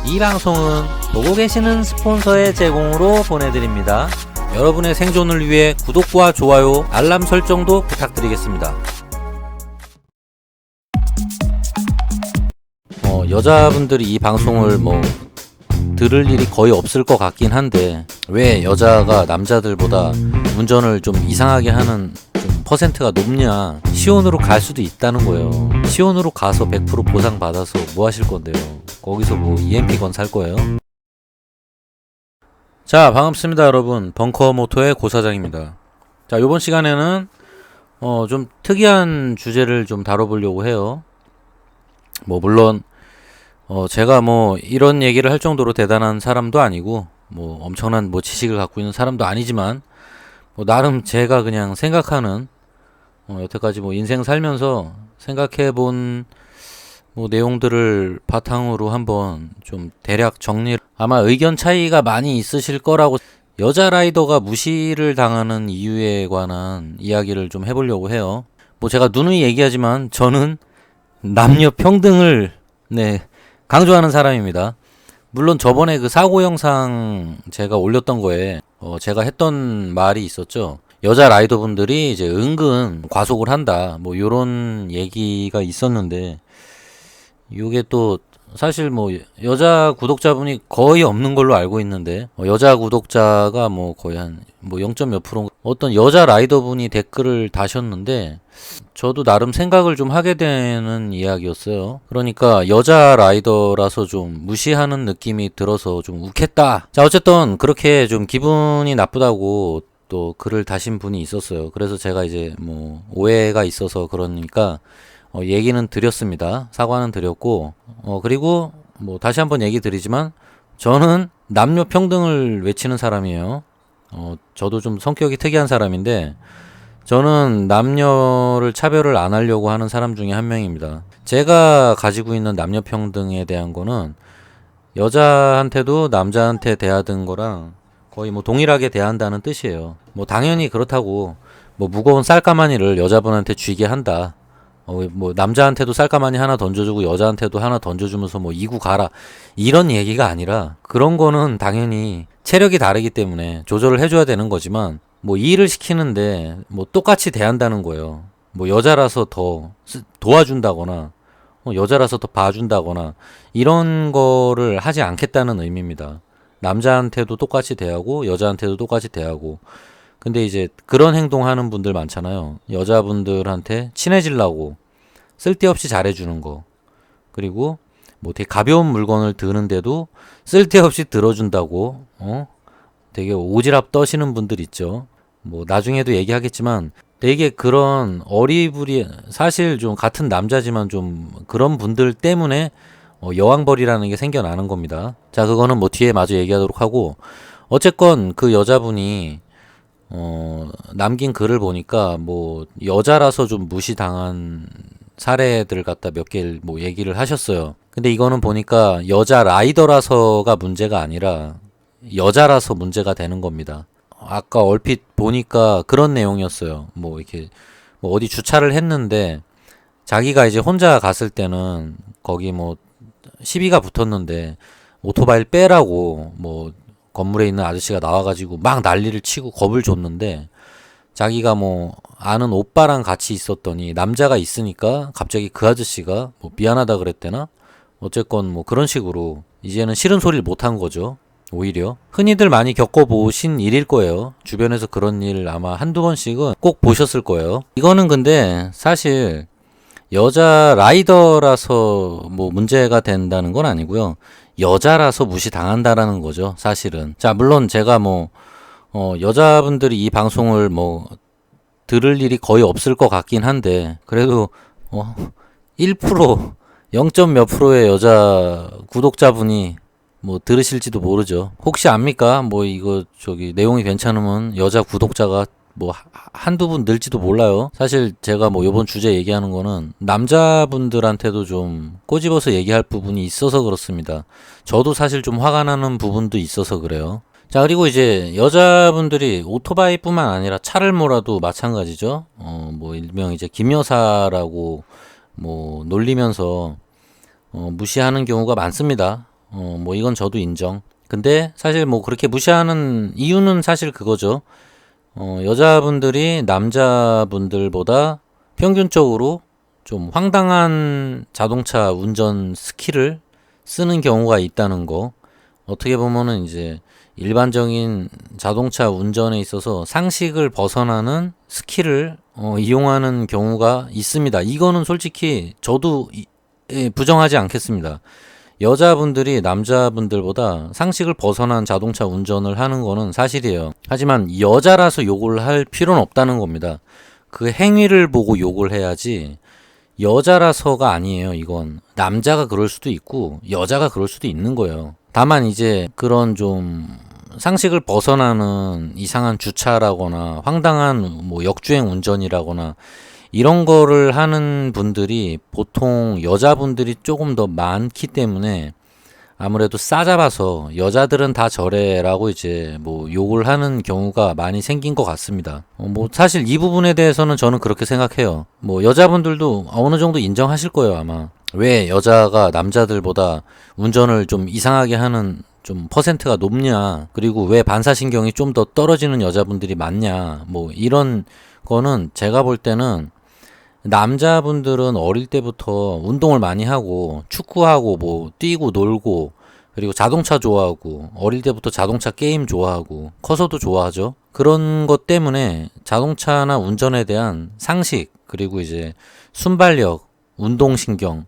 이 방송은 보고 계시는 스폰서의 제공으로 보내드립니다. 여러분의 생존을 위해 구독과 좋아요, 알람 설정도 부탁드리겠습니다. 여자분들이 이 방송을 들을 일이 거의 없을 것 같긴 한데, 왜 여자가 남자들보다 운전을 좀 이상하게 하는 좀 퍼센트가 높냐? 시온으로 갈 수도 있다는 거예요. 시온으로 가서 100% 보상 받아서 뭐 하실 건데요? 거기서 EMP건 살 거예요? 자, 반갑습니다 여러분. 벙커모토의 고사장입니다. 자, 요번 시간에는 좀 특이한 주제를 좀 다뤄보려고 해요. 물론 제가 이런 얘기를 할 정도로 대단한 사람도 아니고 엄청난 지식을 갖고 있는 사람도 아니지만, 나름 제가 그냥 생각하는, 여태까지 인생 살면서 생각해본 내용들을 바탕으로 한번 좀 대략 정리. 아마 의견 차이가 많이 있으실 거라고, 여자 라이더가 무시를 당하는 이유에 관한 이야기를 좀 해보려고 해요. 제가 누누이 얘기하지만 저는 남녀 평등을 강조하는 사람입니다. 물론 저번에 그 사고 영상 제가 올렸던 거에 제가 했던 말이 있었죠. 여자 라이더분들이 이제 은근 과속을 한다, 요런 얘기가 있었는데, 요게 또 사실 여자 구독자분이 거의 없는 걸로 알고 있는데, 여자 구독자가 거의 한 0. 몇 프로, 어떤 여자 라이더분이 댓글을 다셨는데 저도 나름 생각을 좀 하게 되는 이야기였어요. 그러니까 여자 라이더라서 좀 무시하는 느낌이 들어서 좀 욱했다. 자, 어쨌든 그렇게 좀 기분이 나쁘다고 또 글을 다신 분이 있었어요. 그래서 제가 이제 오해가 있어서 그러니까 얘기는 드렸습니다. 사과는 드렸고, 그리고 다시 한번 얘기 드리지만 저는 남녀 평등을 외치는 사람이에요. 저도 좀 성격이 특이한 사람인데, 저는 남녀를 차별을 안 하려고 하는 사람 중에 한 명입니다. 제가 가지고 있는 남녀 평등에 대한 거는 여자한테도 남자한테 대하던 거랑 거의 동일하게 대한다는 뜻이에요. 당연히 그렇다고 무거운 쌀가마니를 여자분한테 쥐게 한다, 남자한테도 쌀가마니 하나 던져주고 여자한테도 하나 던져주면서 이구 가라, 이런 얘기가 아니라, 그런 거는 당연히 체력이 다르기 때문에 조절을 해줘야 되는 거지만, 일을 시키는데 똑같이 대한다는 거예요. 여자라서 더 도와준다거나 여자라서 더 봐준다거나 이런 거를 하지 않겠다는 의미입니다. 남자한테도 똑같이 대하고 여자한테도 똑같이 대하고. 근데 이제 그런 행동하는 분들 많잖아요. 여자분들한테 친해지려고 쓸데없이 잘해주는 거, 그리고 되게 가벼운 물건을 드는데도 쓸데없이 들어준다고 되게 오지랖 떠시는 분들 있죠. 나중에도 얘기하겠지만 되게 그런 어리부리, 사실 좀 같은 남자지만 좀 그런 분들 때문에 여왕벌이라는 게 생겨나는 겁니다. 자, 그거는 뒤에 마저 얘기하도록 하고, 어쨌건 그 여자분이 남긴 글을 보니까 여자라서 좀 무시당한 사례들 갖다 몇 개 얘기를 하셨어요. 근데 이거는 보니까 여자 라이더라서가 문제가 아니라 여자라서 문제가 되는 겁니다. 아까 얼핏 보니까 그런 내용이었어요. 이렇게 어디 주차를 했는데 자기가 이제 혼자 갔을 때는 거기 시비가 붙었는데 오토바이를 빼라고 건물에 있는 아저씨가 나와가지고 막 난리를 치고 겁을 줬는데, 자기가 아는 오빠랑 같이 있었더니 남자가 있으니까 갑자기 그 아저씨가 미안하다 그랬대나? 어쨌건 그런 식으로 이제는 싫은 소리를 못한 거죠. 오히려 흔히들 많이 겪어보신 일일 거예요. 주변에서 그런 일 아마 한두 번씩은 꼭 보셨을 거예요. 이거는 근데 사실 여자 라이더라서 문제가 된다는 건 아니고요. 여자라서 무시당한다라는 거죠, 사실은. 자, 물론 제가 여자분들이 이 방송을 들을 일이 거의 없을 것 같긴 한데, 그래도 1%, 0. 몇 프로의 여자 구독자분이 들으실지도 모르죠. 혹시 압니까? 이거 내용이 괜찮으면 여자 구독자가 한두 분 늘지도 몰라요. 사실 제가 요번 주제 얘기하는 거는 남자분들한테도 좀 꼬집어서 얘기할 부분이 있어서 그렇습니다. 저도 사실 좀 화가 나는 부분도 있어서 그래요. 자, 그리고 이제 여자분들이 오토바이뿐만 아니라 차를 몰아도 마찬가지죠. 일명 이제 김여사라고 놀리면서 무시하는 경우가 많습니다. 뭐 이건 저도 인정. 근데 사실 뭐 그렇게 무시하는 이유는 사실 그거죠. 여자분들이 남자분들보다 평균적으로 좀 황당한 자동차 운전 스킬을 쓰는 경우가 있다는 거. 어떻게 보면은 이제 일반적인 자동차 운전에 있어서 상식을 벗어나는 스킬을 이용하는 경우가 있습니다. 이거는 솔직히 저도 부정하지 않겠습니다. 여자분들이 남자분들보다 상식을 벗어난 자동차 운전을 하는 거는 사실이에요. 하지만 여자라서 욕을 할 필요는 없다는 겁니다. 그 행위를 보고 욕을 해야지 여자라서가 아니에요. 이건 남자가 그럴 수도 있고 여자가 그럴 수도 있는 거예요. 다만 이제 그런 좀 상식을 벗어나는 이상한 주차라거나 황당한 뭐 역주행 운전이라거나 이런 거를 하는 분들이 보통 여자분들이 조금 더 많기 때문에 아무래도 싸잡아서 여자들은 다 저래라고 이제 뭐 욕을 하는 경우가 많이 생긴 것 같습니다. 뭐 사실 이 부분에 대해서는 저는 그렇게 생각해요. 뭐 여자분들도 어느 정도 인정하실 거예요, 아마. 왜 여자가 남자들보다 운전을 좀 이상하게 하는 좀 퍼센트가 높냐, 그리고 왜 반사신경이 좀 더 떨어지는 여자분들이 많냐, 뭐 이런 거는 제가 볼 때는 남자분들은 어릴 때부터 운동을 많이 하고 축구하고 뭐 뛰고 놀고 그리고 자동차 좋아하고 어릴 때부터 자동차 게임 좋아하고 커서도 좋아하죠. 그런 것 때문에 자동차나 운전에 대한 상식 그리고 이제 순발력, 운동신경,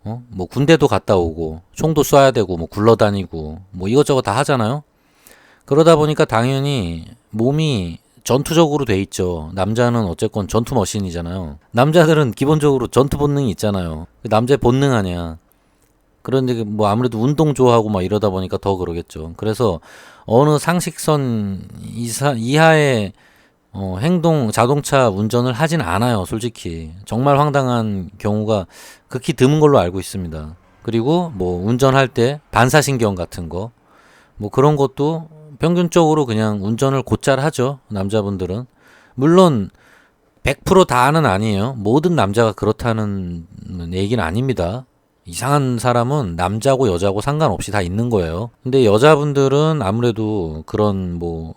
뭐 군대도 갔다 오고 총도 쏴야 되고 뭐 굴러다니고 뭐 이것저것 다 하잖아요. 그러다 보니까 당연히 몸이 전투적으로 돼 있죠. 남자는 어쨌건 전투 머신이잖아요. 남자들은 기본적으로 전투 본능이 있잖아요. 남자의 본능 아니야. 그런데 뭐 아무래도 운동 좋아하고 막 이러다 보니까 더 그러겠죠. 그래서 어느 상식선 이하의 행동, 자동차 운전을 하진 않아요, 솔직히. 정말 황당한 경우가 극히 드문 걸로 알고 있습니다. 그리고 뭐 운전할 때 반사신경 같은 거, 뭐 그런 것도 평균적으로 그냥 운전을 곧잘 하죠, 남자분들은. 물론 100% 다는 아니에요. 모든 남자가 그렇다는 얘기는 아닙니다. 이상한 사람은 남자고 여자고 상관없이 다 있는 거예요. 근데 여자분들은 아무래도 그런 뭐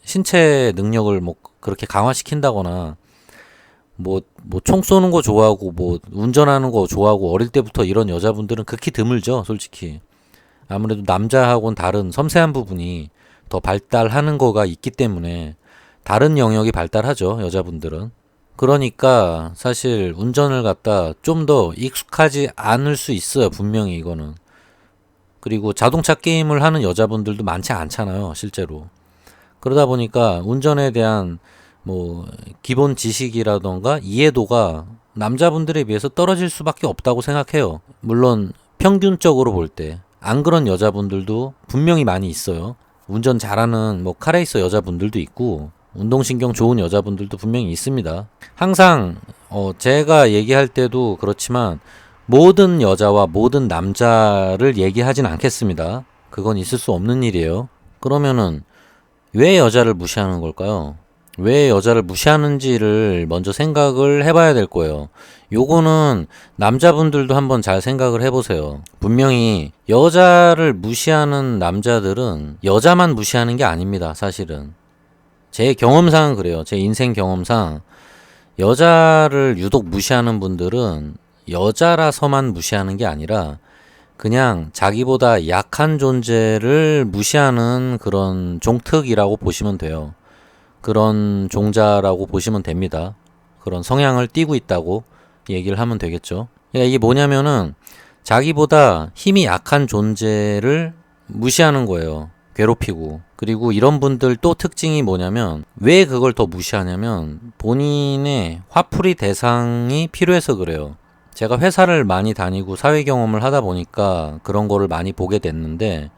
신체 능력을 뭐 그렇게 강화시킨다거나 뭐 총 쏘는 거 좋아하고 뭐 운전하는 거 좋아하고 어릴 때부터 이런 여자분들은 극히 드물죠, 솔직히. 아무래도 남자하고는 다른 섬세한 부분이 더 발달하는 거가 있기 때문에 다른 영역이 발달하죠, 여자분들은. 그러니까 사실 운전을 갖다 좀 더 익숙하지 않을 수 있어요, 분명히 이거는. 그리고 자동차 게임을 하는 여자분들도 많지 않잖아요, 실제로. 그러다 보니까 운전에 대한 뭐 기본 지식이라던가 이해도가 남자분들에 비해서 떨어질 수밖에 없다고 생각해요. 물론 평균적으로 볼 때. 안 그런 여자분들도 분명히 많이 있어요. 운전 잘하는 뭐 카레이서 여자분들도 있고 운동신경 좋은 여자분들도 분명히 있습니다. 항상 제가 얘기할 때도 그렇지만 모든 여자와 모든 남자를 얘기하진 않겠습니다. 그건 있을 수 없는 일이에요. 그러면은 왜 여자를 무시하는 걸까요? 왜 여자를 무시하는지를 먼저 생각을 해봐야 될 거예요. 요거는 남자분들도 한번 잘 생각을 해보세요. 분명히 여자를 무시하는 남자들은 여자만 무시하는 게 아닙니다, 사실은. 제 경험상은 그래요. 제 인생 경험상 여자를 유독 무시하는 분들은 여자라서만 무시하는 게 아니라 그냥 자기보다 약한 존재를 무시하는 그런 종특이라고 보시면 돼요. 그런 종자라고 보시면 됩니다. 그런 성향을 띠고 있다고 얘기를 하면 되겠죠. 그러니까 이게 뭐냐면은 자기보다 힘이 약한 존재를 무시하는 거예요. 괴롭히고. 그리고 이런 분들 또 특징이 뭐냐면 왜 그걸 더 무시하냐면 본인의 화풀이 대상이 필요해서 그래요. 제가 회사를 많이 다니고 사회 경험을 하다 보니까 그런 거를 많이 보게 됐는데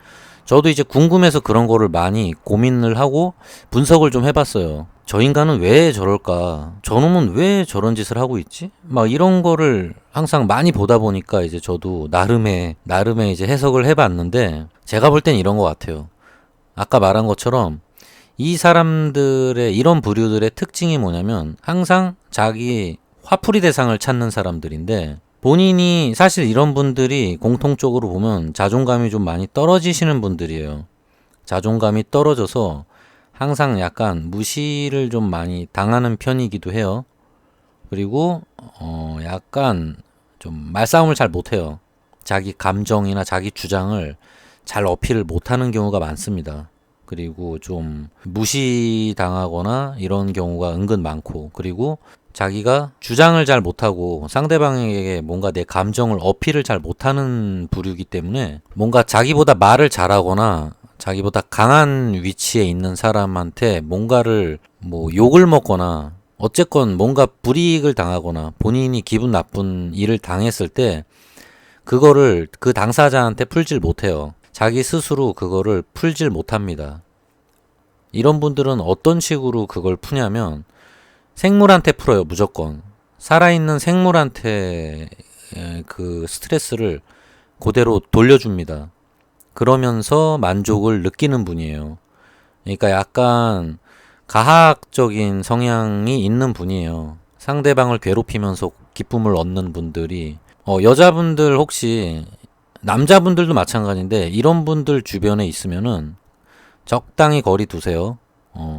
저도 이제 궁금해서 그런 거를 많이 고민을 하고 분석을 좀 해봤어요. 저 인간은 왜 저럴까? 저놈은 왜 저런 짓을 하고 있지? 막 이런 거를 항상 많이 보다 보니까 이제 저도 나름의 이제 해석을 해봤는데 제가 볼 땐 이런 것 같아요. 아까 말한 것처럼 이 사람들의 이런 부류들의 특징이 뭐냐면 항상 자기 화풀이 대상을 찾는 사람들인데 본인이 사실 이런 분들이 공통적으로 보면 자존감이 좀 많이 떨어지시는 분들이에요. 자존감이 떨어져서 항상 약간 무시를 좀 많이 당하는 편이기도 해요. 그리고 약간 좀 말싸움을 잘 못해요. 자기 감정이나 자기 주장을 잘 어필을 못하는 경우가 많습니다. 그리고 좀 무시당하거나 이런 경우가 은근 많고, 그리고 자기가 주장을 잘 못하고 상대방에게 뭔가 내 감정을 어필을 잘 못하는 부류이기 때문에 뭔가 자기보다 말을 잘하거나 자기보다 강한 위치에 있는 사람한테 뭔가를 뭐 욕을 먹거나 어쨌건 뭔가 불이익을 당하거나 본인이 기분 나쁜 일을 당했을 때 그거를 그 당사자한테 풀질 못해요. 자기 스스로 그거를 풀질 못합니다. 이런 분들은 어떤 식으로 그걸 푸냐면 생물한테 풀어요, 무조건. 살아있는 생물한테 그 스트레스를 그대로 돌려줍니다. 그러면서 만족을 느끼는 분이에요. 그러니까 약간 가학적인 성향이 있는 분이에요. 상대방을 괴롭히면서 기쁨을 얻는 분들이 여자분들 혹시 남자분들도 마찬가지인데 이런 분들 주변에 있으면은 적당히 거리 두세요.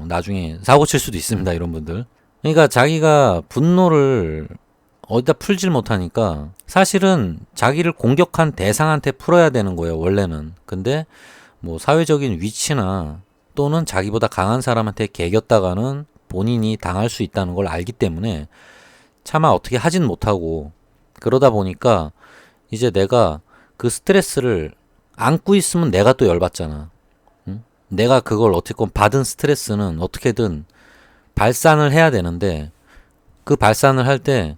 나중에 사고 칠 수도 있습니다, 이런 분들. 그러니까 자기가 분노를 어디다 풀질 못하니까 사실은 자기를 공격한 대상한테 풀어야 되는 거예요, 원래는. 근데 뭐 사회적인 위치나 또는 자기보다 강한 사람한테 개겼다가는 본인이 당할 수 있다는 걸 알기 때문에 차마 어떻게 하진 못하고, 그러다 보니까 이제 내가 그 스트레스를 안고 있으면 내가 또 열받잖아. 응? 내가 그걸 어떻게 받은 스트레스는 어떻게든 발산을 해야 되는데 그 발산을 할 때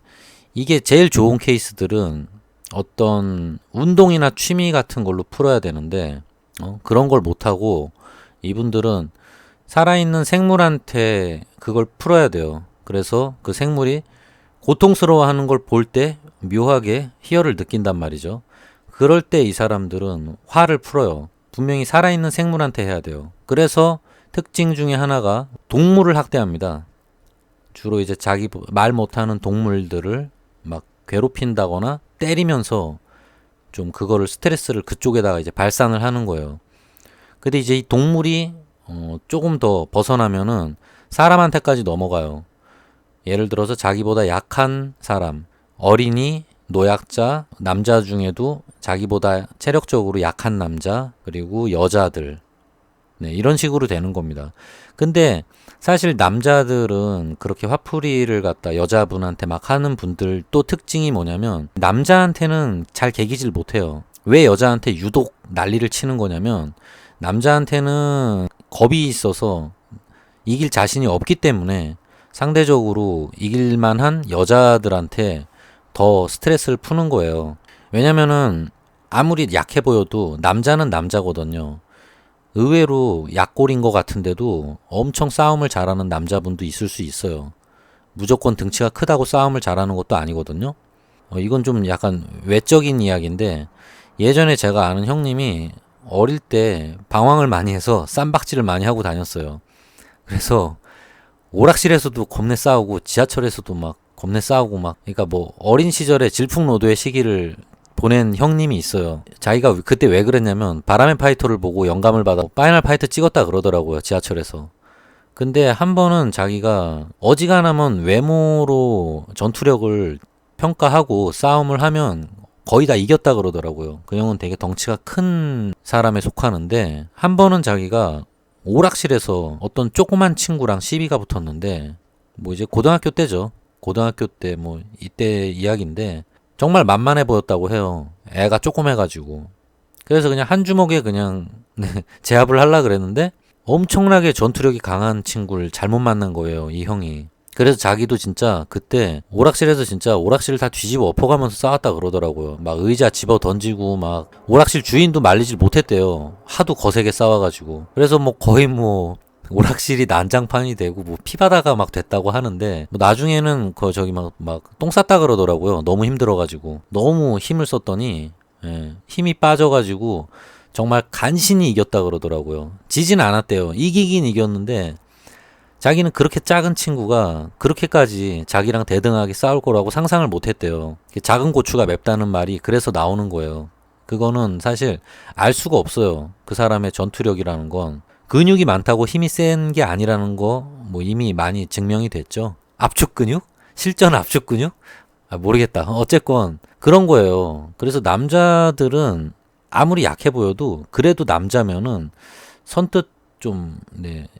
이게 제일 좋은 케이스들은 어떤 운동이나 취미 같은 걸로 풀어야 되는데 그런 걸 못하고 이분들은 살아있는 생물한테 그걸 풀어야 돼요. 그래서 그 생물이 고통스러워하는 걸 볼 때 묘하게 희열을 느낀단 말이죠. 그럴 때 이 사람들은 화를 풀어요. 분명히 살아있는 생물한테 해야 돼요. 그래서 특징 중에 하나가 동물을 학대합니다. 주로 이제 자기 말 못하는 동물들을 막 괴롭힌다거나 때리면서 좀 그거를 스트레스를 그쪽에다가 이제 발산을 하는 거예요. 근데 이제 이 동물이 조금 더 벗어나면은 사람한테까지 넘어가요. 예를 들어서 자기보다 약한 사람, 어린이, 노약자, 남자 중에도 자기보다 체력적으로 약한 남자, 그리고 여자들. 네, 이런 식으로 되는 겁니다. 근데 사실 남자들은 그렇게 화풀이를 갖다 여자분한테 막 하는 분들 또 특징이 뭐냐면 남자한테는 잘 개기질 못해요. 왜 여자한테 유독 난리를 치는 거냐면 남자한테는 겁이 있어서 이길 자신이 없기 때문에 상대적으로 이길 만한 여자들한테 더 스트레스를 푸는 거예요. 왜냐면은 아무리 약해 보여도 남자는 남자거든요. 의외로 약골인 것 같은데도 엄청 싸움을 잘하는 남자분도 있을 수 있어요. 무조건 등치가 크다고 싸움을 잘하는 것도 아니거든요. 이건 좀 약간 외적인 이야기인데 예전에 제가 아는 형님이 어릴 때 방황을 많이 해서 쌈박질을 많이 하고 다녔어요. 그래서 오락실에서도 겁내 싸우고 지하철에서도 막 겁내 싸우고 막, 그러니까 뭐 어린 시절에 질풍노도의 시기를 보낸 형님이 있어요. 자기가 그때 왜 그랬냐면 바람의 파이터를 보고 영감을 받아 파이널 파이터 찍었다 그러더라고요, 지하철에서. 근데 한 번은 자기가 어지간하면 외모로 전투력을 평가하고 싸움을 하면 거의 다 이겼다 그러더라고요. 그 형은 되게 덩치가 큰 사람에 속하는데 한 번은 자기가 오락실에서 어떤 조그만 친구랑 시비가 붙었는데 뭐 이제 고등학교 때죠. 고등학교 때 뭐 이때 이야기인데 정말 만만해 보였다고 해요. 애가 조그매가지고. 그래서 그냥 한 주먹에 그냥 제압을 하려 그랬는데 엄청나게 전투력이 강한 친구를 잘못 만난 거예요, 이 형이. 그래서 자기도 진짜 그때 오락실에서 진짜 오락실을 다 뒤집어 엎어가면서 싸웠다 그러더라고요. 막 의자 집어 던지고 막 오락실 주인도 말리질 못했대요. 하도 거세게 싸워가지고. 그래서 뭐 거의 뭐 오락실이 난장판이 되고 뭐 피바다가 막 됐다고 하는데 뭐 나중에는 그 저기 막 똥 쌌다 그러더라고요. 너무 힘들어가지고 너무 힘을 썼더니 힘이 빠져가지고 정말 간신히 이겼다 그러더라고요. 지진 않았대요. 이기긴 이겼는데 자기는 그렇게 작은 친구가 그렇게까지 자기랑 대등하게 싸울 거라고 상상을 못 했대요. 작은 고추가 맵다는 말이 그래서 나오는 거예요. 그거는 사실 알 수가 없어요. 그 사람의 전투력이라는 건. 근육이 많다고 힘이 센 게 아니라는 거 뭐 이미 많이 증명이 됐죠. 압축 근육? 실전 압축 근육? 모르겠다. 어쨌건 그런 거예요. 그래서 남자들은 아무리 약해 보여도 그래도 남자면은 선뜻 좀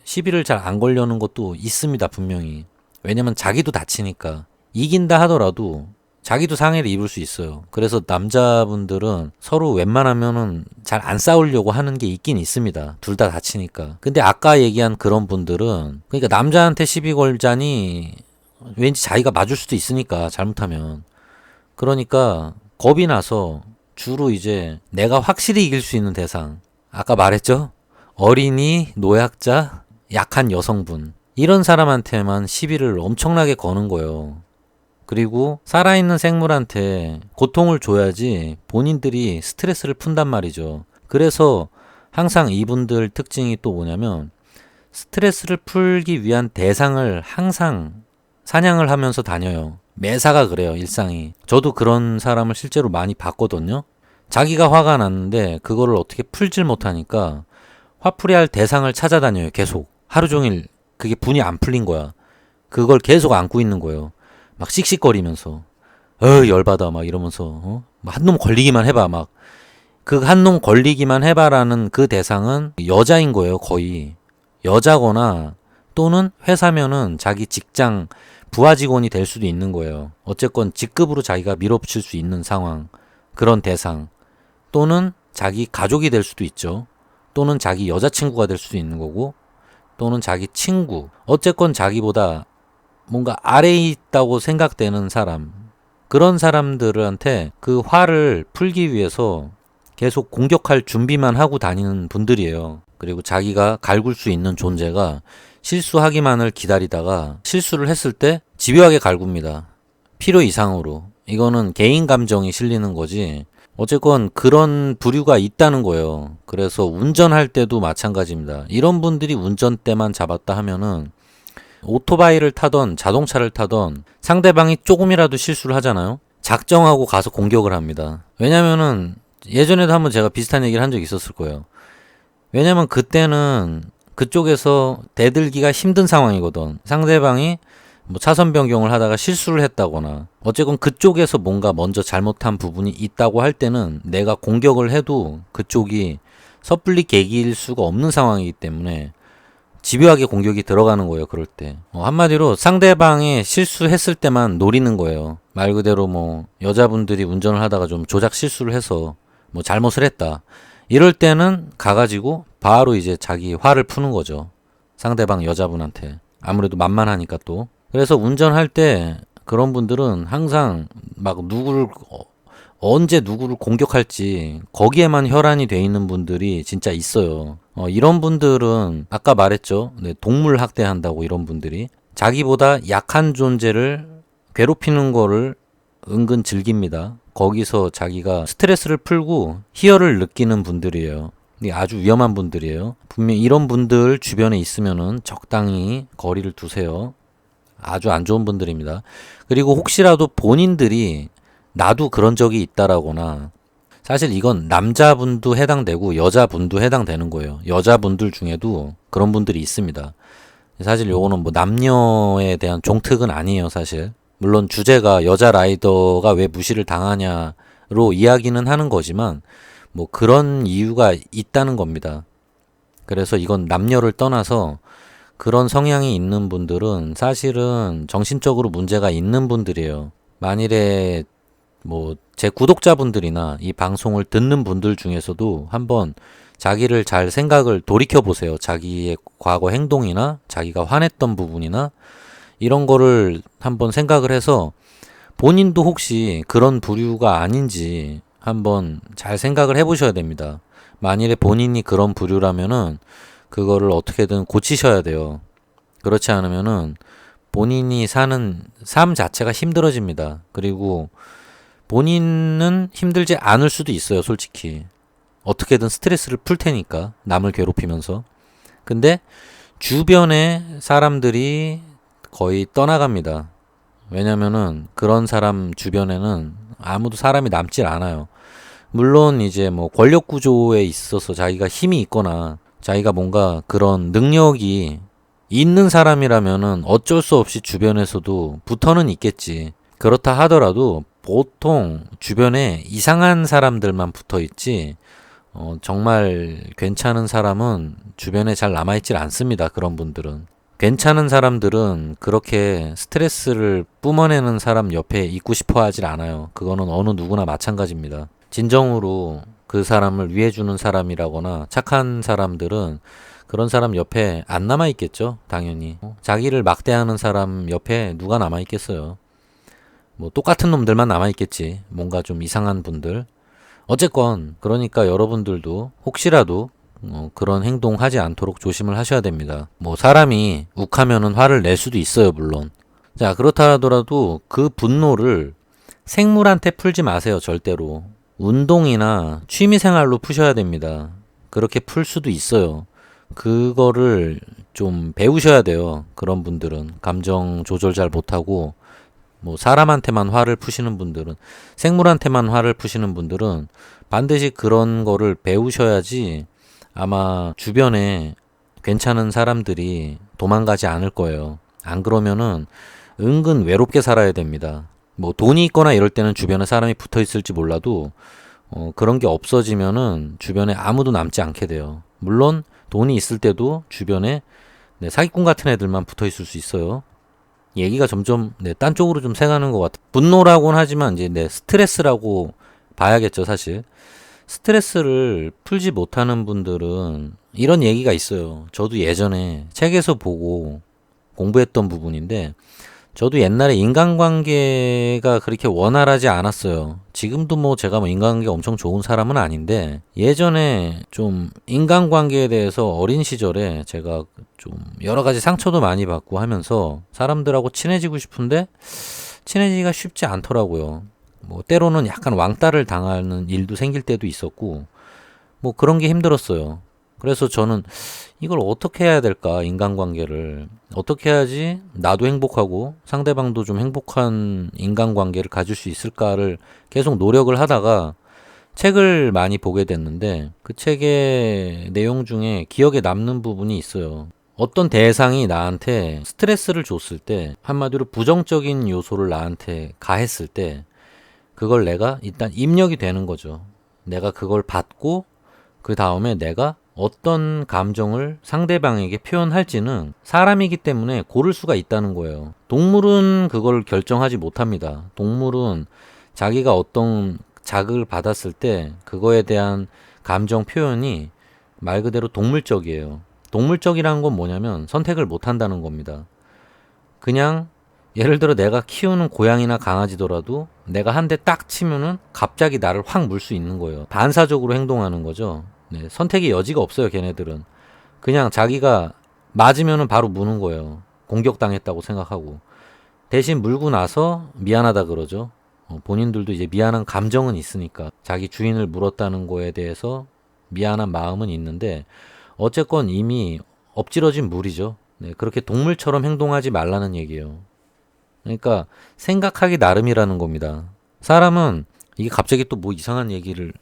시비를 잘 안 걸려는 것도 있습니다. 분명히. 왜냐면 자기도 다치니까. 이긴다 하더라도 자기도 상해를 입을 수 있어요. 그래서 남자분들은 서로 웬만하면은 잘 안 싸우려고 하는 게 있긴 있습니다. 둘 다 다치니까. 근데 아까 얘기한 그런 분들은 그러니까 남자한테 시비 걸자니 왠지 자기가 맞을 수도 있으니까 잘못하면. 그러니까 겁이 나서 주로 이제 내가 확실히 이길 수 있는 대상. 아까 말했죠? 어린이, 노약자, 약한 여성분. 이런 사람한테만 시비를 엄청나게 거는 거예요. 그리고 살아있는 생물한테 고통을 줘야지 본인들이 스트레스를 푼단 말이죠. 그래서 항상 이분들 특징이 또 뭐냐면 스트레스를 풀기 위한 대상을 항상 사냥을 하면서 다녀요. 매사가 그래요, 일상이. 저도 그런 사람을 실제로 많이 봤거든요. 자기가 화가 났는데 그거를 어떻게 풀질 못하니까 화풀이할 대상을 찾아다녀요, 계속. 하루 종일 그게 분이 안 풀린 거야. 그걸 계속 안고 있는 거예요. 막 씩씩거리면서 열받아 막 이러면서 한 놈 걸리기만 해봐 막 그 한 놈 걸리기만 해봐라는 그 대상은 여자인 거예요. 거의 여자거나 또는 회사면은 자기 직장 부하 직원이 될 수도 있는 거예요. 어쨌건 직급으로 자기가 밀어붙일 수 있는 상황, 그런 대상, 또는 자기 가족이 될 수도 있죠. 또는 자기 여자친구가 될 수도 있는 거고, 또는 자기 친구, 어쨌건 자기보다 뭔가 아래에 있다고 생각되는 사람, 그런 사람들한테 그 화를 풀기 위해서 계속 공격할 준비만 하고 다니는 분들이에요. 그리고 자기가 갈굴 수 있는 존재가 실수하기만을 기다리다가 실수를 했을 때 집요하게 갈굽니다. 필요 이상으로. 이거는 개인 감정이 실리는 거지. 어쨌건 그런 부류가 있다는 거예요. 그래서 운전할 때도 마찬가지입니다. 이런 분들이 운전대만 잡았다 하면은 오토바이를 타던 자동차를 타던 상대방이 조금이라도 실수를 하잖아요. 작정하고 가서 공격을 합니다. 왜냐면은 예전에도 한번 제가 비슷한 얘기를 한 적이 있었을 거예요. 왜냐면 그때는 그쪽에서 대들기가 힘든 상황이거든. 상대방이 뭐 차선 변경을 하다가 실수를 했다거나 어쨌건 그쪽에서 뭔가 먼저 잘못한 부분이 있다고 할 때는 내가 공격을 해도 그쪽이 섣불리 개기일 수가 없는 상황이기 때문에 집요하게 공격이 들어가는 거예요. 그럴 때 한마디로 상대방이 실수했을 때만 노리는 거예요. 말 그대로 뭐 여자분들이 운전을 하다가 좀 조작 실수를 해서 뭐 잘못을 했다, 이럴 때는 가가지고 바로 이제 자기 화를 푸는 거죠. 상대방 여자분한테. 아무래도 만만하니까 또. 그래서 운전할 때 그런 분들은 항상 막 언제 누구를 공격할지 거기에만 혈안이 돼 있는 분들이 진짜 있어요. 이런 분들은 아까 말했죠. 동물 학대한다고. 이런 분들이 자기보다 약한 존재를 괴롭히는 거를 은근 즐깁니다. 거기서 자기가 스트레스를 풀고 희열을 느끼는 분들이에요. 아주 위험한 분들이에요. 분명히 이런 분들 주변에 있으면은 적당히 거리를 두세요. 아주 안 좋은 분들입니다. 그리고 혹시라도 본인들이 나도 그런 적이 있다라거나, 사실 이건 남자분도 해당되고 여자분도 해당되는 거예요. 여자분들 중에도 그런 분들이 있습니다. 사실 요거는 뭐 남녀에 대한 종특은 아니에요, 사실. 물론 주제가 여자 라이더가 왜 무시를 당하냐로 이야기는 하는 거지만 뭐 그런 이유가 있다는 겁니다. 그래서 이건 남녀를 떠나서 그런 성향이 있는 분들은 사실은 정신적으로 문제가 있는 분들이에요. 만일에 뭐 제 구독자분들이나 이 방송을 듣는 분들 중에서도 한번 자기를 잘 생각을 돌이켜 보세요. 자기의 과거 행동이나 자기가 화냈던 부분이나 이런 거를 한번 생각을 해서 본인도 혹시 그런 부류가 아닌지 한번 잘 생각을 해보셔야 됩니다. 만일에 본인이 그런 부류라면은 그거를 어떻게든 고치셔야 돼요. 그렇지 않으면은 본인이 사는 삶 자체가 힘들어집니다. 그리고 본인은 힘들지 않을 수도 있어요, 솔직히. 어떻게든 스트레스를 풀 테니까, 남을 괴롭히면서. 근데 주변에 사람들이 거의 떠나갑니다. 왜냐면은 그런 사람 주변에는 아무도 사람이 남질 않아요. 물론 이제 뭐 권력 구조에 있어서 자기가 힘이 있거나 자기가 뭔가 그런 능력이 있는 사람이라면은 어쩔 수 없이 주변에서도 붙어는 있겠지. 그렇다 하더라도 보통 주변에 이상한 사람들만 붙어 있지, 정말 괜찮은 사람은 주변에 잘 남아있질 않습니다. 그런 분들은. 괜찮은 사람들은 그렇게 스트레스를 뿜어내는 사람 옆에 있고 싶어 하질 않아요. 그거는 어느 누구나 마찬가지입니다. 진정으로 그 사람을 위해주는 사람이라거나 착한 사람들은 그런 사람 옆에 안 남아있겠죠. 당연히. 자기를 막대하는 사람 옆에 누가 남아있겠어요. 뭐 똑같은 놈들만 남아있겠지. 뭔가 좀 이상한 분들. 어쨌건 그러니까 여러분들도 혹시라도 그런 행동하지 않도록 조심을 하셔야 됩니다. 뭐 사람이 욱하면은 화를 낼 수도 있어요, 물론. 자, 그렇다 하더라도 그 분노를 생물한테 풀지 마세요, 절대로. 운동이나 취미생활로 푸셔야 됩니다. 그렇게 풀 수도 있어요. 그거를 좀 배우셔야 돼요. 그런 분들은 감정 조절 잘 못하고 뭐 사람한테만 화를 푸시는 분들은, 생물한테만 화를 푸시는 분들은 반드시 그런 거를 배우셔야지 아마 주변에 괜찮은 사람들이 도망가지 않을 거예요. 안 그러면은 은근 외롭게 살아야 됩니다. 뭐 돈이 있거나 이럴 때는 주변에 사람이 붙어 있을지 몰라도 그런 게 없어지면은 주변에 아무도 남지 않게 돼요. 물론 돈이 있을 때도 주변에 사기꾼 같은 애들만 붙어 있을 수 있어요. 얘기가 점점 딴 쪽으로 좀 새가는 것 같아. 분노라고는 하지만 이제 스트레스라고 봐야겠죠, 사실. 스트레스를 풀지 못하는 분들은 이런 얘기가 있어요. 저도 예전에 책에서 보고 공부했던 부분인데, 저도 옛날에 인간관계가 그렇게 원활하지 않았어요. 지금도 뭐 제가 뭐 인간관계 엄청 좋은 사람은 아닌데, 예전에 좀 인간관계에 대해서 어린 시절에 제가 좀 여러 가지 상처도 많이 받고 하면서 사람들하고 친해지고 싶은데 친해지기가 쉽지 않더라고요. 뭐 때로는 약간 왕따를 당하는 일도 생길 때도 있었고, 뭐 그런 게 힘들었어요. 그래서 저는 이걸 어떻게 해야 될까, 인간관계를. 어떻게 해야지 나도 행복하고 상대방도 좀 행복한 인간관계를 가질 수 있을까를 계속 노력을 하다가 책을 많이 보게 됐는데, 그 책의 내용 중에 기억에 남는 부분이 있어요. 어떤 대상이 나한테 스트레스를 줬을 때, 한마디로 부정적인 요소를 나한테 가했을 때, 그걸 내가 일단 입력이 되는 거죠. 내가 그걸 받고 그 다음에 내가 어떤 감정을 상대방에게 표현할지는 사람이기 때문에 고를 수가 있다는 거예요. 동물은 그걸 결정하지 못합니다. 동물은 자기가 어떤 자극을 받았을 때 그거에 대한 감정 표현이 말 그대로 동물적이에요. 동물적이라는 건 뭐냐면 선택을 못 한다는 겁니다. 그냥 예를 들어 내가 키우는 고양이나 강아지더라도 내가 한 대 딱 치면은 갑자기 나를 확 물 수 있는 거예요. 반사적으로 행동하는 거죠. 선택의 여지가 없어요, 걔네들은. 그냥 자기가 맞으면은 바로 무는 거예요. 공격당했다고 생각하고. 대신 물고 나서 미안하다 그러죠. 본인들도 이제 미안한 감정은 있으니까 자기 주인을 물었다는 거에 대해서 미안한 마음은 있는데, 어쨌건 이미 엎질러진 물이죠. 그렇게 동물처럼 행동하지 말라는 얘기예요. 그러니까 생각하기 나름이라는 겁니다. 사람은, 이게 갑자기 또 뭐 이상한 얘기를,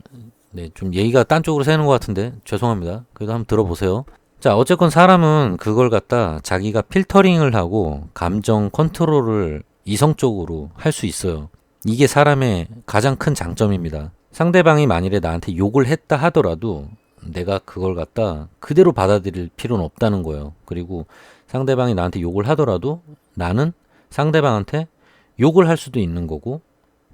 좀 얘기가 딴 쪽으로 새는 것 같은데 죄송합니다. 그래도 한번 들어보세요. 자, 어쨌건 사람은 그걸 갖다 자기가 필터링을 하고 감정 컨트롤을 이성적으로 할 수 있어요. 이게 사람의 가장 큰 장점입니다. 상대방이 만일에 나한테 욕을 했다 하더라도 내가 그걸 갖다 그대로 받아들일 필요는 없다는 거예요. 그리고 상대방이 나한테 욕을 하더라도 나는 상대방한테 욕을 할 수도 있는 거고,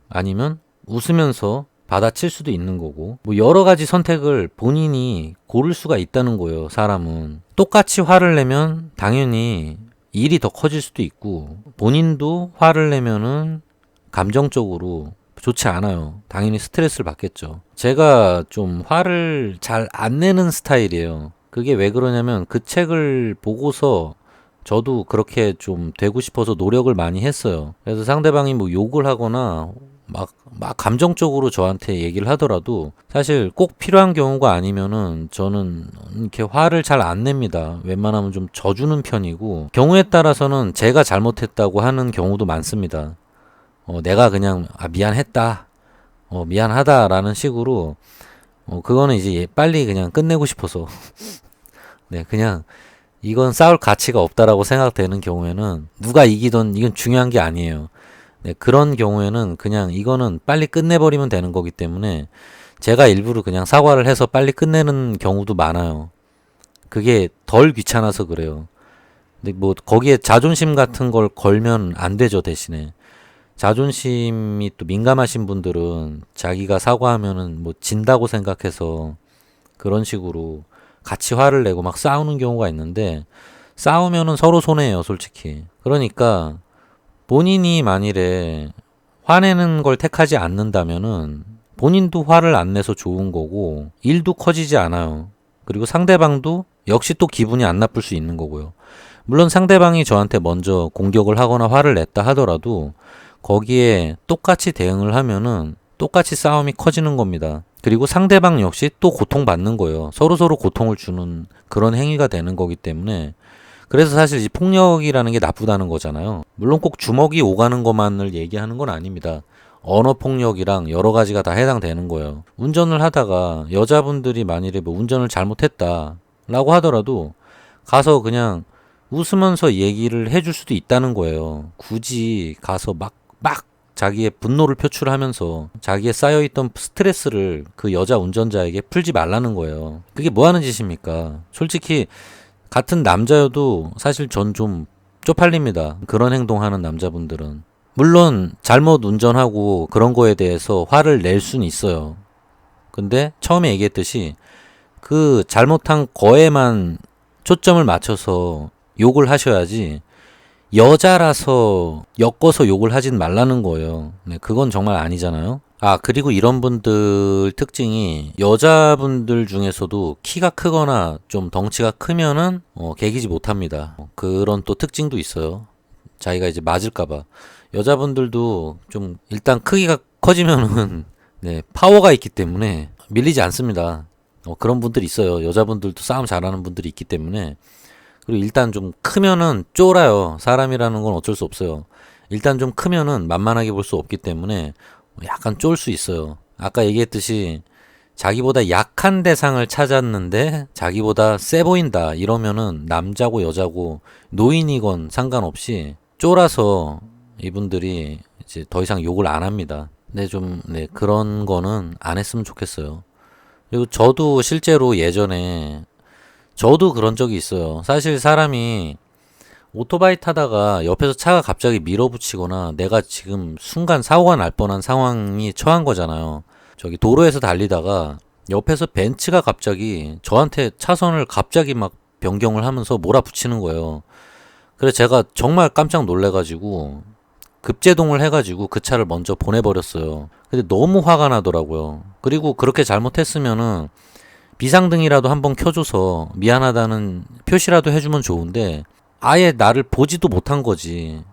아니면 웃으면서 받아칠 수도 있는 거고, 뭐 여러 가지 선택을 본인이 고를 수가 있다는 거예요. 사람은 똑같이 화를 내면 당연히 일이 더 커질 수도 있고, 본인도 화를 내면은 감정적으로 좋지 않아요. 당연히 스트레스를 받겠죠. 제가 좀 화를 잘 안 내는 스타일이에요. 그게 왜 그러냐면 그 책을 보고서 저도 그렇게 좀 되고 싶어서 노력을 많이 했어요. 그래서 상대방이 뭐 욕을 하거나 막 감정적으로 저한테 얘기를 하더라도 사실 꼭 필요한 경우가 아니면은 저는 이렇게 화를 잘 안 냅니다. 웬만하면 좀 져주는 편이고, 경우에 따라서는 제가 잘못했다고 하는 경우도 많습니다. 내가 그냥 미안했다, 미안하다라는 식으로, 그거는 이제 빨리 그냥 끝내고 싶어서 네, 그냥 이건 싸울 가치가 없다라고 생각되는 경우에는 누가 이기든 이건 중요한 게 아니에요. 네, 그런 경우에는 그냥 이거는 빨리 끝내버리면 되는 거기 때문에 제가 일부러 그냥 사과를 해서 빨리 끝내는 경우도 많아요. 그게 덜 귀찮아서 그래요. 근데 뭐 거기에 자존심 같은 걸 걸면 안 되죠, 대신에. 자존심이 또 민감하신 분들은 자기가 사과하면은 뭐 진다고 생각해서 그런 식으로 같이 화를 내고 막 싸우는 경우가 있는데, 싸우면은 서로 손해예요, 솔직히. 그러니까 본인이 만일에 화내는 걸 택하지 않는다면은 본인도 화를 안 내서 좋은 거고, 일도 커지지 않아요. 그리고 상대방도 역시 또 기분이 안 나쁠 수 있는 거고요. 물론 상대방이 저한테 먼저 공격을 하거나 화를 냈다 하더라도 거기에 똑같이 대응을 하면은 똑같이 싸움이 커지는 겁니다. 그리고 상대방 역시 또 고통받는 거예요. 서로서로 고통을 주는 그런 행위가 되는 거기 때문에, 그래서 사실 이 폭력이라는 게 나쁘다는 거잖아요. 물론 꼭 주먹이 오가는 것만을 얘기하는 건 아닙니다. 언어 폭력이랑 여러 가지가 다 해당되는 거예요. 운전을 하다가 여자분들이 만일에 뭐 운전을 잘못했다 라고 하더라도 가서 그냥 웃으면서 얘기를 해줄 수도 있다는 거예요. 굳이 가서 막 자기의 분노를 표출하면서 자기의 쌓여있던 스트레스를 그 여자 운전자에게 풀지 말라는 거예요. 그게 뭐 하는 짓입니까? 솔직히 같은 남자여도 사실 전 좀 쪽팔립니다. 그런 행동하는 남자분들은. 물론 잘못 운전하고 그런 거에 대해서 화를 낼 수는 있어요. 근데 처음에 얘기했듯이 그 잘못한 거에만 초점을 맞춰서 욕을 하셔야지, 여자라서 엮어서 욕을 하진 말라는 거예요. 네, 그건 정말 아니잖아요. 그리고 이런 분들 특징이, 여자분들 중에서도 키가 크거나 좀 덩치가 크면은 개기지 못합니다. 그런 또 특징도 있어요. 자기가 이제 맞을까봐. 여자분들도 좀 일단 크기가 커지면은 네, 파워가 있기 때문에 밀리지 않습니다. 그런 분들이 있어요. 여자분들도 싸움 잘하는 분들이 있기 때문에. 그리고 일단 좀 크면은 쫄아요. 사람이라는 건 어쩔 수 없어요. 일단 좀 크면은 만만하게 볼 수 없기 때문에 약간 쫄 수 있어요. 아까 얘기했듯이 자기보다 약한 대상을 찾았는데 자기보다 세 보인다 이러면은 남자고 여자고 노인이건 상관없이 쫄아서 이분들이 이제 더 이상 욕을 안 합니다. 근데 좀 그런 거는 안 했으면 좋겠어요. 그리고 저도 실제로 예전에 저도 그런 적이 있어요. 사실 사람이 오토바이 타다가 옆에서 차가 갑자기 밀어붙이거나 내가 지금 순간 사고가 날 뻔한 상황이 처한 거잖아요. 저기 도로에서 달리다가 옆에서 벤츠가 갑자기 저한테 차선을 갑자기 막 변경을 하면서 몰아붙이는 거예요. 그래서 제가 정말 깜짝 놀래가지고 급제동을 해가지고 그 차를 먼저 보내버렸어요. 근데 너무 화가 나더라고요. 그리고 그렇게 잘못했으면은 비상등이라도 한번 켜줘서 미안하다는 표시라도 해주면 좋은데 아예 나를 보지도 못한 거지.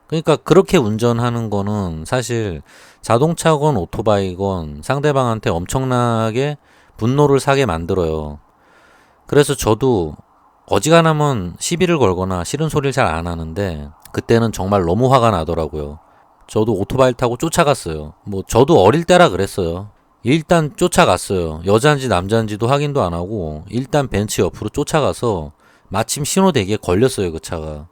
그러니까 그렇게 운전하는 거는 사실 자동차건 오토바이건 상대방한테 엄청나게 분노를 사게 만들어요. 그래서 저도 어지간하면 시비를 걸거나 싫은 소리를 잘 안 하는데 그때는 정말 너무 화가 나더라고요. 저도 오토바이를 타고 쫓아갔어요. 뭐 저도 어릴 때라 그랬어요. 일단 쫓아갔어요. 여자인지 남자인지도 확인도 안 하고 일단 벤츠 옆으로 쫓아가서 마침 신호대기에 걸렸어요, 그 차가.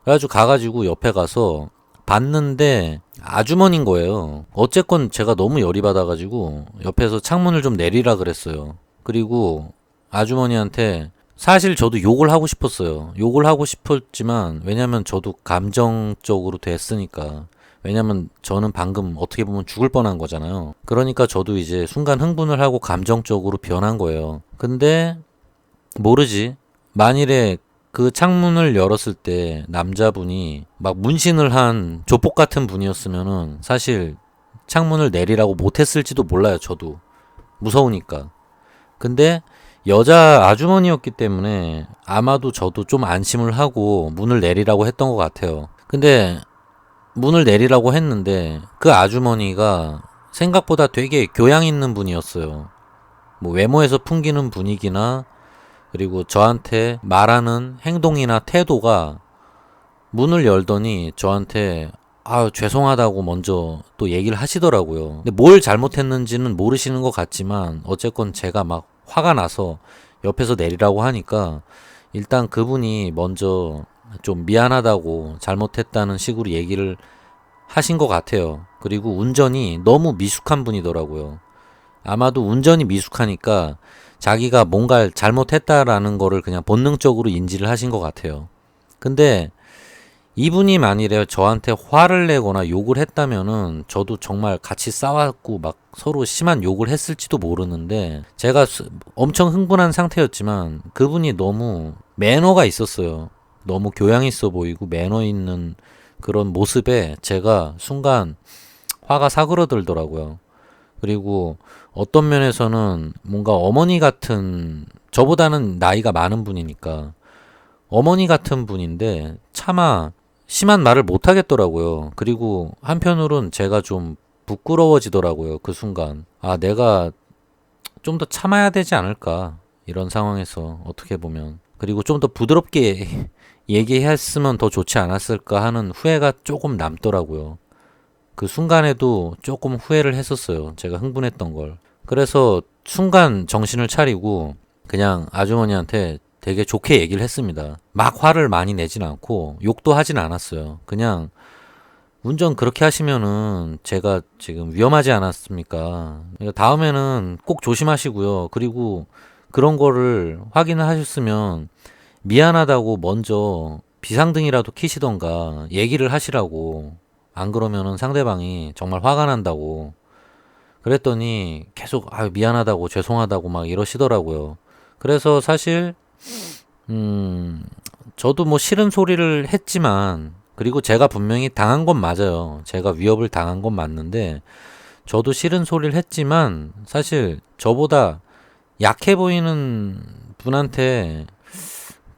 그래가지고 가가지고 옆에 가서 봤는데 아주머니인 거예요. 어쨌건 제가 너무 열이 받아가지고 옆에서 창문을 좀 내리라 그랬어요. 그리고 아주머니한테 사실 저도 욕을 하고 싶었어요. 욕을 하고 싶었지만 왜냐면 저도 감정적으로 됐으니까. 왜냐면 저는 방금 어떻게 보면 죽을 뻔한 거잖아요. 그러니까 저도 이제 순간 흥분을 하고 감정적으로 변한 거예요. 근데 모르지. 만일에 그 창문을 열었을 때 남자분이 막 문신을 한 조폭 같은 분이었으면은 사실 창문을 내리라고 못했을지도 몰라요, 저도. 무서우니까. 근데 여자 아주머니였기 때문에 아마도 저도 좀 안심을 하고 문을 내리라고 했던 것 같아요. 근데 문을 내리라고 했는데 그 아주머니가 생각보다 되게 교양 있는 분이었어요. 뭐 외모에서 풍기는 분위기나 그리고 저한테 말하는 행동이나 태도가 문을 열더니 저한테 죄송하다고 먼저 또 얘기를 하시더라고요. 근데 뭘 잘못했는지는 모르시는 것 같지만 어쨌건 제가 막 화가 나서 옆에서 내리라고 하니까 일단 그분이 먼저 좀 미안하다고 잘못했다는 식으로 얘기를 하신 것 같아요. 그리고 운전이 너무 미숙한 분이더라고요. 아마도 운전이 미숙하니까 자기가 뭔가를 잘못했다라는 거를 그냥 본능적으로 인지를 하신 것 같아요. 근데 이분이 만일에 저한테 화를 내거나 욕을 했다면은 저도 정말 같이 싸웠고 막 서로 심한 욕을 했을지도 모르는데 제가 엄청 흥분한 상태였지만 그분이 너무 매너가 있었어요. 너무 교양 있어 보이고 매너 있는 그런 모습에 제가 순간 화가 사그러들더라고요. 그리고 어떤 면에서는 뭔가 어머니 같은, 저보다는 나이가 많은 분이니까 어머니 같은 분인데 차마 심한 말을 못 하겠더라고요. 그리고 한편으론 제가 좀 부끄러워지더라고요. 그 순간. 내가 좀 더 참아야 되지 않을까. 이런 상황에서 어떻게 보면. 그리고 좀 더 부드럽게 얘기했으면 더 좋지 않았을까 하는 후회가 조금 남더라고요. 그 순간에도 조금 후회를 했었어요. 제가 흥분했던 걸. 그래서 순간 정신을 차리고 그냥 아주머니한테 되게 좋게 얘기를 했습니다. 막 화를 많이 내진 않고 욕도 하진 않았어요. 그냥 운전 그렇게 하시면은 제가 지금 위험하지 않았습니까? 그러니까 다음에는 꼭 조심하시고요. 그리고 그런 거를 확인을 하셨으면 미안하다고 먼저 비상등이라도 켜시던가 얘기를 하시라고. 안 그러면은 상대방이 정말 화가 난다고. 그랬더니 계속 미안하다고 죄송하다고 막 이러시더라고요. 그래서 사실 저도 뭐 싫은 소리를 했지만 그리고 제가 분명히 당한 건 맞아요. 제가 위협을 당한 건 맞는데 저도 싫은 소리를 했지만 사실 저보다 약해 보이는 분한테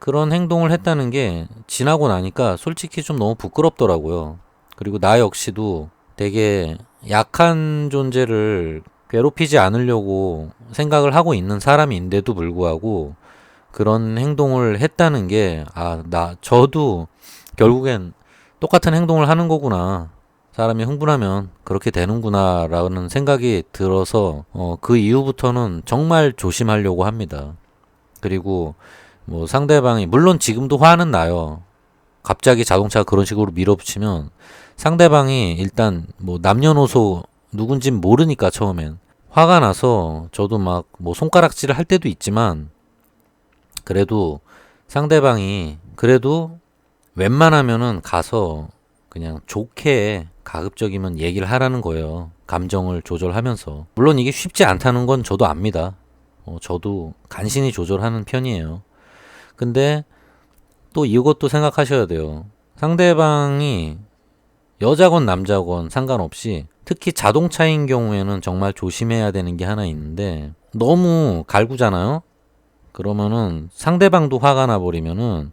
그런 행동을 했다는 게 지나고 나니까 솔직히 좀 너무 부끄럽더라고요. 그리고 나 역시도 되게 약한 존재를 괴롭히지 않으려고 생각을 하고 있는 사람인데도 불구하고 그런 행동을 했다는 게, 저도 결국엔 똑같은 행동을 하는 거구나. 사람이 흥분하면 그렇게 되는구나 라는 생각이 들어서 그 이후부터는 정말 조심하려고 합니다. 그리고 뭐 상대방이 물론 지금도 화는 나요. 갑자기 자동차가 그런 식으로 밀어붙이면 상대방이 일단 뭐 남녀노소 누군진 모르니까 처음엔 화가 나서 저도 막 뭐 손가락질을 할 때도 있지만 그래도 상대방이 그래도 웬만하면은 가서 그냥 좋게 가급적이면 얘기를 하라는 거예요. 감정을 조절하면서. 물론 이게 쉽지 않다는 건 저도 압니다. 저도 간신히 조절하는 편이에요. 근데 또 이것도 생각하셔야 돼요. 상대방이 여자건 남자건 상관없이 특히 자동차인 경우에는 정말 조심해야 되는 게 하나 있는데 너무 갈구잖아요? 그러면은 상대방도 화가 나버리면은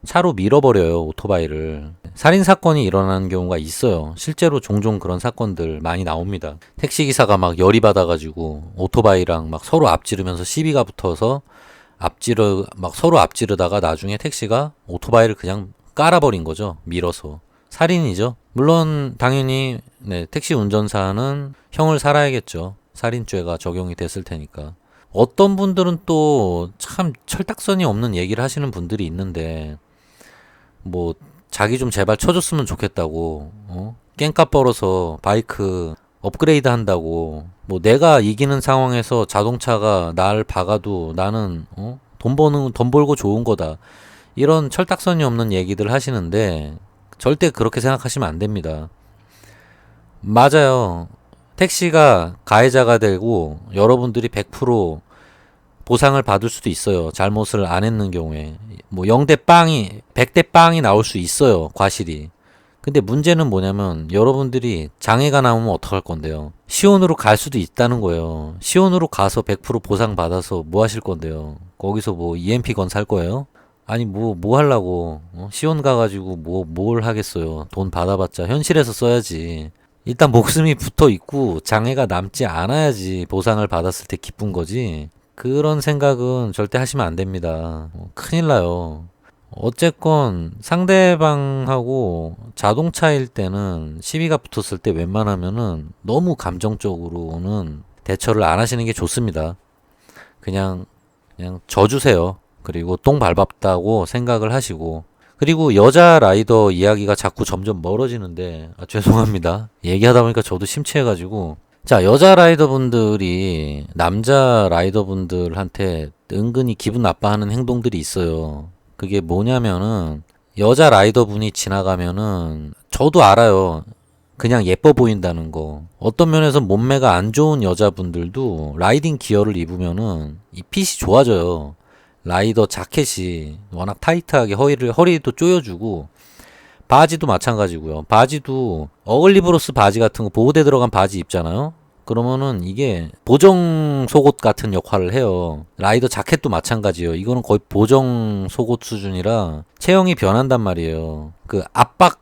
차로 밀어버려요, 오토바이를. 살인사건이 일어나는 경우가 있어요. 실제로 종종 그런 사건들 많이 나옵니다. 택시기사가 막 열이 받아가지고 오토바이랑 막 서로 앞지르면서 시비가 붙어서 막 서로 앞지르다가 나중에 택시가 오토바이를 그냥 깔아버린 거죠. 밀어서. 살인이죠. 물론 당연히 택시 운전사는 형을 살아야겠죠. 살인죄가 적용이 됐을 테니까. 어떤 분들은 또 참 철딱선이 없는 얘기를 하시는 분들이 있는데 뭐 자기 좀 제발 쳐줬으면 좋겠다고 깽값 벌어서 바이크 업그레이드 한다고 뭐 내가 이기는 상황에서 자동차가 날 박아도 나는 돈 벌고 좋은 거다 이런 철딱선이 없는 얘기들 하시는데 절대 그렇게 생각하시면 안 됩니다. 맞아요. 택시가 가해자가 되고 여러분들이 100% 보상을 받을 수도 있어요. 잘못을 안 했는 경우에. 뭐 0대 빵이 100대 빵이 나올 수 있어요. 과실이. 근데 문제는 뭐냐면 여러분들이 장애가 나오면 어떡할 건데요. 시온으로 갈 수도 있다는 거예요. 시온으로 가서 100% 보상 받아서 뭐 하실 건데요. 거기서 뭐 EMP 건 살 거예요? 아니 뭐 하려고 시온 가가지고 뭘 하겠어요. 돈 받아봤자 현실에서 써야지. 일단 목숨이 붙어 있고 장애가 남지 않아야지 보상을 받았을 때 기쁜 거지. 그런 생각은 절대 하시면 안 됩니다. 큰일 나요. 어쨌건 상대방하고 자동차일 때는 시비가 붙었을 때 웬만하면은 너무 감정적으로는 대처를 안 하시는 게 좋습니다. 그냥 져주세요. 그리고 똥 밟았다고 생각을 하시고. 그리고 여자 라이더 이야기가 자꾸 점점 멀어지는데 죄송합니다. 얘기하다 보니까 저도 심취해가지고. 자, 여자 라이더분들이 남자 라이더분들한테 은근히 기분 나빠하는 행동들이 있어요. 그게 뭐냐면은 여자 라이더분이 지나가면은 저도 알아요. 그냥 예뻐 보인다는 거. 어떤 면에서 몸매가 안 좋은 여자분들도 라이딩 기어를 입으면은 이 핏이 좋아져요. 라이더 자켓이 워낙 타이트하게 허리도 조여주고, 바지도 마찬가지고요. 바지도 어글리브로스 바지 같은 거 보호대 들어간 바지 입잖아요. 그러면은 이게 보정 속옷 같은 역할을 해요. 라이더 자켓도 마찬가지예요. 이거는 거의 보정 속옷 수준이라 체형이 변한단 말이에요. 그 압박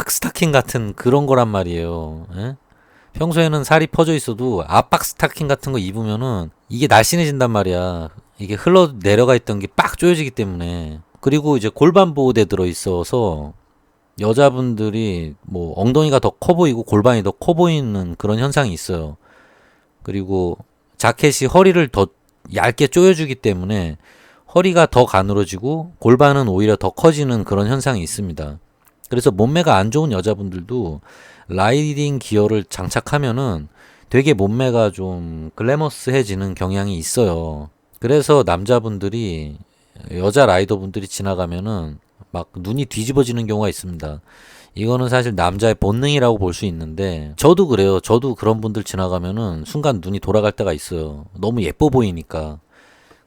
스타킹 같은 그런 거란 말이에요. 예? 평소에는 살이 퍼져 있어도 압박 스타킹 같은 거 입으면은 이게 날씬해진단 말이야. 이게 흘러 내려가 있던 게 빡 조여지기 때문에. 그리고 이제 골반 보호대 들어 있어서 여자분들이 뭐 엉덩이가 더 커 보이고 골반이 더 커 보이는 그런 현상이 있어요. 그리고 자켓이 허리를 더 얇게 조여주기 때문에 허리가 더 가늘어지고 골반은 오히려 더 커지는 그런 현상이 있습니다. 그래서 몸매가 안 좋은 여자분들도 라이딩 기어를 장착하면은 되게 몸매가 좀 글래머스해지는 경향이 있어요. 그래서 남자분들이 여자 라이더분들이 지나가면은 막 눈이 뒤집어지는 경우가 있습니다. 이거는 사실 남자의 본능이라고 볼 수 있는데 저도 그래요. 저도 그런 분들 지나가면은 순간 눈이 돌아갈 때가 있어요. 너무 예뻐 보이니까.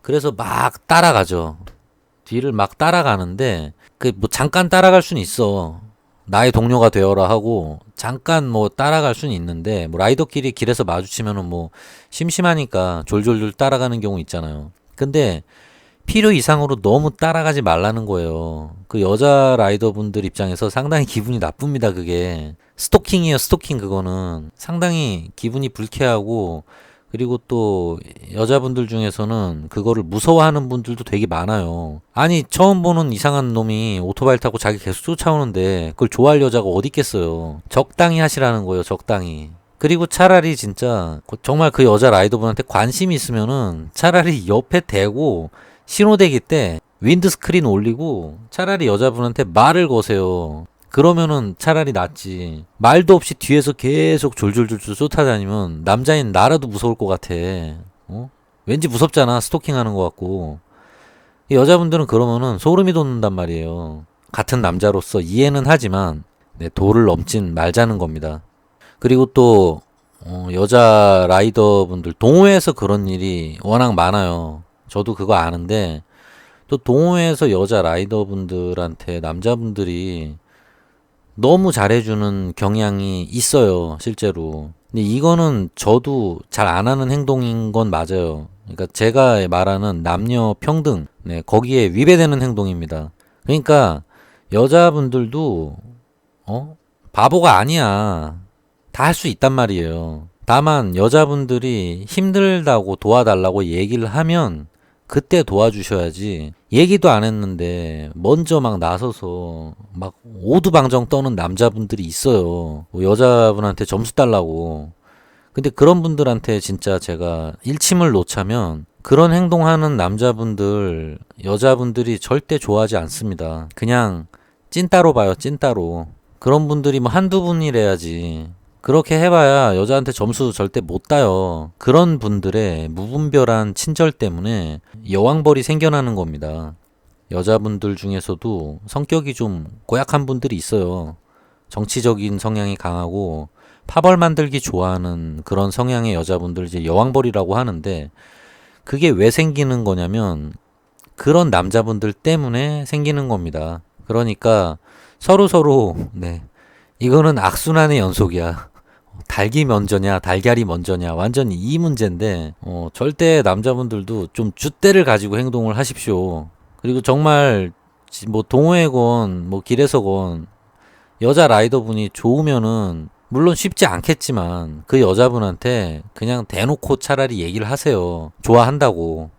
그래서 막 따라가죠. 뒤를 막 따라가는데 그 뭐 잠깐 따라갈 수는 있어. 나의 동료가 되어라 하고 잠깐 뭐 따라갈 수는 있는데 뭐 라이더끼리 길에서 마주치면은 뭐 심심하니까 졸졸졸 따라가는 경우 있잖아요. 근데 필요 이상으로 너무 따라가지 말라는 거예요. 그 여자 라이더분들 입장에서 상당히 기분이 나쁩니다. 그게 스토킹이에요. 스토킹. 그거는 상당히 기분이 불쾌하고, 그리고 또 여자분들 중에서는 그거를 무서워하는 분들도 되게 많아요. 아니 처음 보는 이상한 놈이 오토바이를 타고 자기 계속 쫓아오는데 그걸 좋아할 여자가 어디 있겠어요. 적당히 하시라는 거예요. 적당히. 그리고 차라리 진짜 정말 그 여자 라이더분한테 관심이 있으면은 차라리 옆에 대고 신호대기 때 윈드스크린 올리고 차라리 여자분한테 말을 거세요. 그러면은 차라리 낫지. 말도 없이 뒤에서 계속 졸졸졸졸 쫓아다니면 남자인 나라도 무서울 것 같아. 왠지 무섭잖아. 스토킹 하는 것 같고. 여자분들은 그러면은 소름이 돋는단 말이에요. 같은 남자로서 이해는 하지만 도를 넘진 말자는 겁니다. 그리고 또 여자 라이더분들 동호회에서 그런 일이 워낙 많아요. 저도 그거 아는데 또 동호회에서 여자 라이더분들한테 남자분들이 너무 잘해주는 경향이 있어요, 실제로. 근데 이거는 저도 잘 안 하는 행동인 건 맞아요. 그러니까 제가 말하는 남녀 평등, 거기에 위배되는 행동입니다. 그러니까 여자분들도 바보가 아니야. 다 할 수 있단 말이에요. 다만 여자분들이 힘들다고 도와달라고 얘기를 하면 그때 도와주셔야지. 얘기도 안 했는데 먼저 막 나서서 막 오두방정 떠는 남자분들이 있어요. 뭐 여자분한테 점수 달라고. 근데 그런 분들한테 진짜 제가 일침을 놓자면 그런 행동하는 남자분들, 여자분들이 절대 좋아하지 않습니다. 그냥 찐따로 봐요, 찐따로. 그런 분들이 뭐 한두 분이래야지. 그렇게 해봐야 여자한테 점수 절대 못 따요. 그런 분들의 무분별한 친절 때문에 여왕벌이 생겨나는 겁니다. 여자분들 중에서도 성격이 좀 고약한 분들이 있어요. 정치적인 성향이 강하고 파벌 만들기 좋아하는 그런 성향의 여자분들 이제 여왕벌이라고 하는데, 그게 왜 생기는 거냐면 그런 남자분들 때문에 생기는 겁니다. 그러니까 서로 이거는 악순환의 연속이야. 닭이 먼저냐 달걀이 먼저냐 완전히 이 문제인데 절대 남자분들도 좀 줏대를 가지고 행동을 하십시오. 그리고 정말 뭐 동호회건 뭐 길에서건 여자 라이더분이 좋으면은 물론 쉽지 않겠지만 그 여자분한테 그냥 대놓고 차라리 얘기를 하세요. 좋아한다고.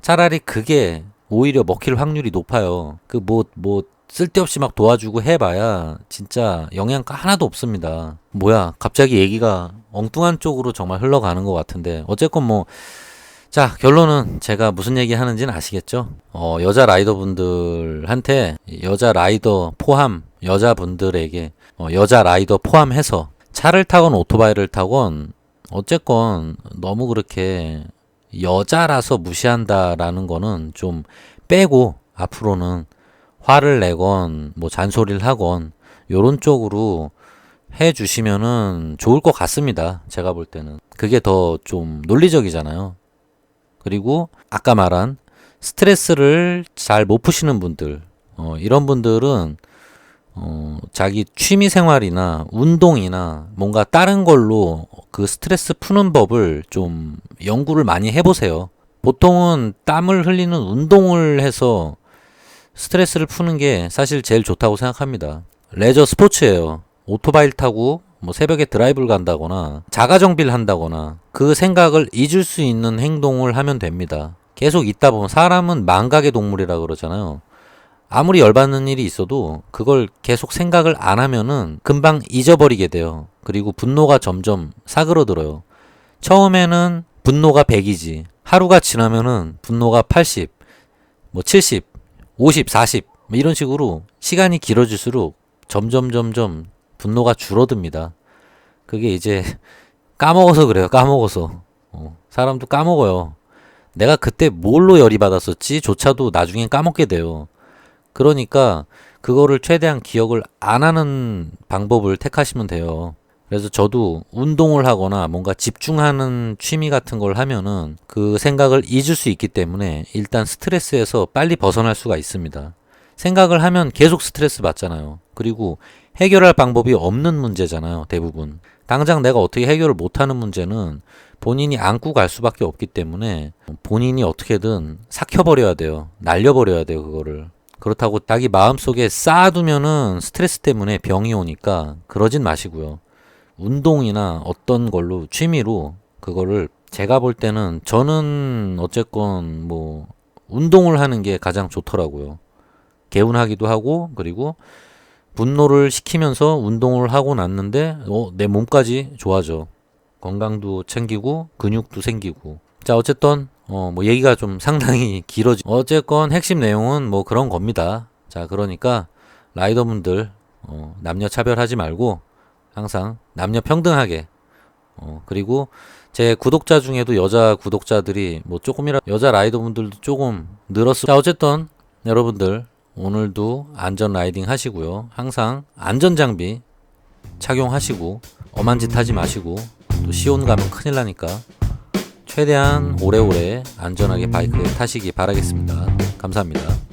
차라리 그게 오히려 먹힐 확률이 높아요. 그 뭐 쓸데없이 막 도와주고 해봐야 진짜 영양가 하나도 없습니다. 뭐야, 갑자기 얘기가 엉뚱한 쪽으로 정말 흘러가는 것 같은데 어쨌건 뭐, 자, 결론은 제가 무슨 얘기 하는지는 아시겠죠? 여자 라이더분들한테 여자 라이더 포함 여자분들에게 여자 라이더 포함해서 차를 타건 오토바이를 타건 어쨌건 너무 그렇게 여자라서 무시한다라는 거는 좀 빼고 앞으로는 화를 내건 뭐 잔소리를 하건 요런 쪽으로 해 주시면은 좋을 것 같습니다. 제가 볼 때는 그게 더 좀 논리적이잖아요. 그리고 아까 말한 스트레스를 잘 못 푸시는 분들, 이런 분들은 자기 취미 생활이나 운동이나 뭔가 다른 걸로 그 스트레스 푸는 법을 좀 연구를 많이 해보세요. 보통은 땀을 흘리는 운동을 해서 스트레스를 푸는 게 사실 제일 좋다고 생각합니다. 레저 스포츠예요. 오토바이를 타고 뭐 새벽에 드라이브를 간다거나 자가 정비를 한다거나 그 생각을 잊을 수 있는 행동을 하면 됩니다. 계속 있다 보면 사람은 망각의 동물이라 그러잖아요. 아무리 열받는 일이 있어도 그걸 계속 생각을 안 하면은 금방 잊어버리게 돼요. 그리고 분노가 점점 사그러들어요. 처음에는 분노가 100이지. 하루가 지나면은 분노가 80, 뭐 70, 50, 40, 뭐 이런 식으로 시간이 길어질수록 점점 분노가 줄어듭니다. 그게 이제 까먹어서 그래요. 까먹어서. 사람도 까먹어요. 내가 그때 뭘로 열이 받았었지? 조차도 나중엔 까먹게 돼요. 그러니까 그거를 최대한 기억을 안 하는 방법을 택하시면 돼요. 그래서 저도 운동을 하거나 뭔가 집중하는 취미 같은 걸 하면은 그 생각을 잊을 수 있기 때문에 일단 스트레스에서 빨리 벗어날 수가 있습니다. 생각을 하면 계속 스트레스 받잖아요. 그리고 해결할 방법이 없는 문제잖아요, 대부분. 당장 내가 어떻게 해결을 못하는 문제는 본인이 안고 갈 수밖에 없기 때문에 본인이 어떻게든 삭혀버려야 돼요. 날려버려야 돼요, 그거를. 그렇다고 자기 마음속에 쌓아두면은 스트레스 때문에 병이 오니까 그러진 마시고요. 운동이나 어떤 걸로 취미로 그거를 제가 볼 때는 저는 어쨌건 뭐 운동을 하는 게 가장 좋더라고요. 개운하기도 하고 그리고 분노를 식히면서 운동을 하고 났는데 내 몸까지 좋아져. 건강도 챙기고 근육도 생기고. 자, 어쨌든 뭐 얘기가 좀 상당히 길어지. 어쨌건 핵심 내용은 뭐 그런 겁니다. 자, 그러니까 라이더분들 남녀 차별하지 말고 항상 남녀 평등하게 그리고 제 구독자 중에도 여자 구독자들이 뭐 조금이라도 여자 라이더분들도 조금 늘었어. 자, 어쨌든 여러분들 오늘도 안전 라이딩 하시고요. 항상 안전 장비 착용하시고 엄한 짓 하지 마시고 또 시온 가면 큰일 나니까 최대한 오래오래 안전하게 바이크 타시기 바라겠습니다. 감사합니다.